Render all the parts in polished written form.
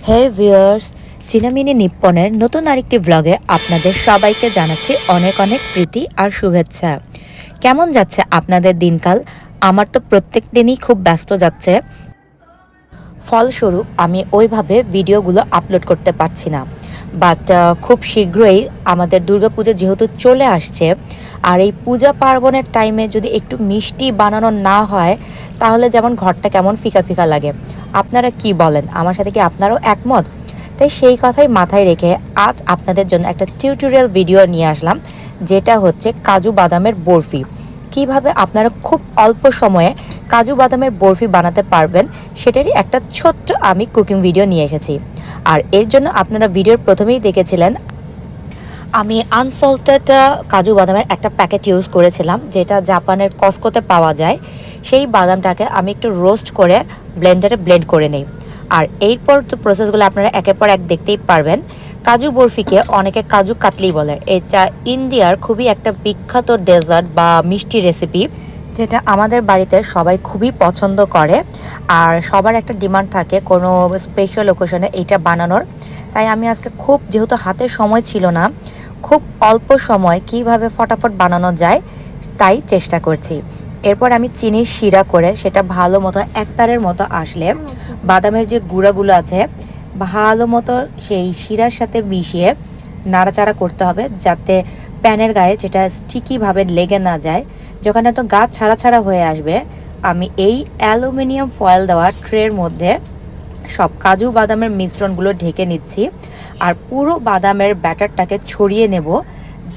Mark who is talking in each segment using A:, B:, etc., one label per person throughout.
A: হে viewers, চিনামিনি নিপ্পনের নতুন আরেকটি ব্লগে আপনাদের সবাইকে জানাচ্ছি অনেক অনেক প্রীতি আর শুভেচ্ছা। কেমন যাচ্ছে আপনাদের দিনকাল? আমার তো প্রত্যেক দিনই খুব ব্যস্ত যাচ্ছে, ফলস্বরূপ আমি ওইভাবে ভিডিওগুলো আপলোড করতে পারছি না। বাট খুব শীঘ্রই আমাদের দুর্গাপূজা যেহেতু চলে আসছে, আর এই পূজা পার্বণের টাইমে যদি একটু মিষ্টি বানানো না হয় তাহলে যেমন ঘরটা কেমন ফিকা ফিকা লাগে। আপনারা কি বলেন? আমার সাথে কি আপনারাও একমত? তাই সেই কথাই মাথায় রেখে আজ আপনাদের জন্য একটা টিউটোরিয়াল ভিডিও নিয়ে আসলাম, যেটা হচ্ছে কাজু বাদামের বরফি। কিভাবে আপনারা খুব অল্প সময়ে কাজু বাদামের বরফি বানাতে পারবেন সেটারই একটা ছোট্ট আমি কুকিং ভিডিও নিয়ে এসেছি। আর এর জন্য আপনারা ভিডিওর প্রথমেই দেখেছিলেন আমি আনসল্টেড কাজু বাদামের একটা প্যাকেট ইউজ করেছিলাম, যেটা জাপানের কসকোতে পাওয়া যায়। সেই বাদামটাকে আমি একটু রোস্ট করে ব্লেন্ডারে ব্লেন্ড করে নিই। আর এরপর তো প্রসেসগুলো আপনারা একের পর এক দেখতেই পারবেন। কাজু বরফিকে অনেকে কাজু কাতলি বলে। এটা ইন্ডিয়ার খুবই একটা বিখ্যাত ডেজার্ট বা মিষ্টি রেসিপি, যেটা আমাদের বাড়িতে সবাই খুবই পছন্দ করে। আর সবার একটা ডিমান্ড থাকে কোনো স্পেশাল ওকেশনে এইটা বানানোর। তাই আমি আজকে যেহেতু হাতে সময় ছিল না, খুব অল্প সময় কিভাবে ফটাফট বানানো যায় তাই চেষ্টা করছি। এরপর আমি চিনির শিরা করে সেটা ভালো মতো একতারের মতো আসলে বাদামের যে গুঁড়াগুলো আছে ভালো মতো সেই শিরার সাথে মিশিয়ে নাড়াচাড়া করতে হবে, যাতে প্যানের গায়ে যেটা স্টিকিভাবে লেগে না যায়। যখন এত গা ছাড়া ছাড়া হয়ে আসবে, আমি এই অ্যালুমিনিয়াম ফয়েল দেওয়া ট্রের মধ্যে সব কাজু বাদামের মিশ্রণগুলো ঢেকে নিচ্ছি। আর পুরো বাদামের ব্যাটারটাকে ছড়িয়ে নেব,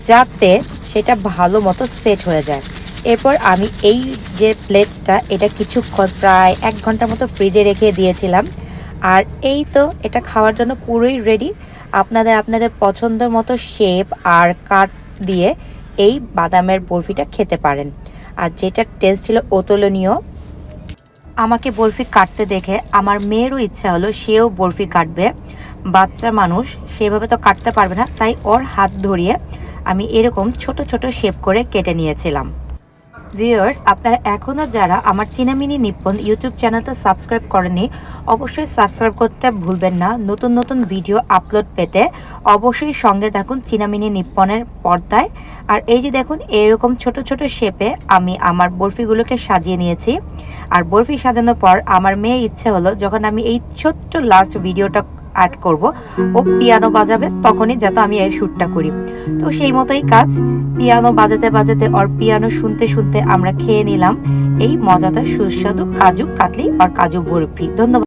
A: যাতে সেটা ভালো মতো সেট হয়ে যায়। এরপর আমি এই যে প্লেটটা, এটা কিছুক্ষণ প্রায় 1 ঘন্টার মতো ফ্রিজে রেখে দিয়েছিলাম। আর এই তো এটা খাওয়ার জন্য পুরোই রেডি। আপনাদের পছন্দের মতো শেপ আর কাট দিয়ে এই বাদামের বরফিটা খেতে পারেন। আর যেটা টেস্ট ছিল অতুলনীয়। আমাকে বরফি কাটতে দেখে আমার মেয়েরও ইচ্ছা হলো সেও বরফি কাটবে। বাচ্চা মানুষ সেভাবে তো কাটতে পারবে না, তাই ওর হাত ধরিয়ে আমি এরকম ছোট ছোট শেপ করে কেটে নিয়েছিলাম। ভিউয়ার্স, আপনারা এখনও যারা আমার চিনামিনি নিপ্পন ইউটিউব চ্যানেলটা সাবস্ক্রাইব করেনি, অবশ্যই সাবস্ক্রাইব করতে ভুলবেন না। নতুন নতুন ভিডিও আপলোড পেতে অবশ্যই সঙ্গে থাকুন চিনামিনি নিপ্পনের পর্দায়। আর এই যে দেখুন, এরকম ছোট ছোট শেপে আমি আমার বরফিগুলোকে সাজিয়ে নিয়েছি। আর বরফি সাজানোর পর আমার মেয়ের ইচ্ছে হলো, যখন আমি এই ছোট্ট লাস্ট ভিডিওটা অ্যাড করব, ও পিয়ানো বাজাবে, তখনই যাতে আমি এই শ্যুটটা করি। তো সেই মতোই কাজ, পিয়ানো বাজাতে বাজাতে আর পিয়ানো শুনতে শুনতে আমরা খেয়ে নিলাম এই মজাদার সুস্বাদু কাজু কাতলি আর কাজু বরফি। ধন্যবাদ।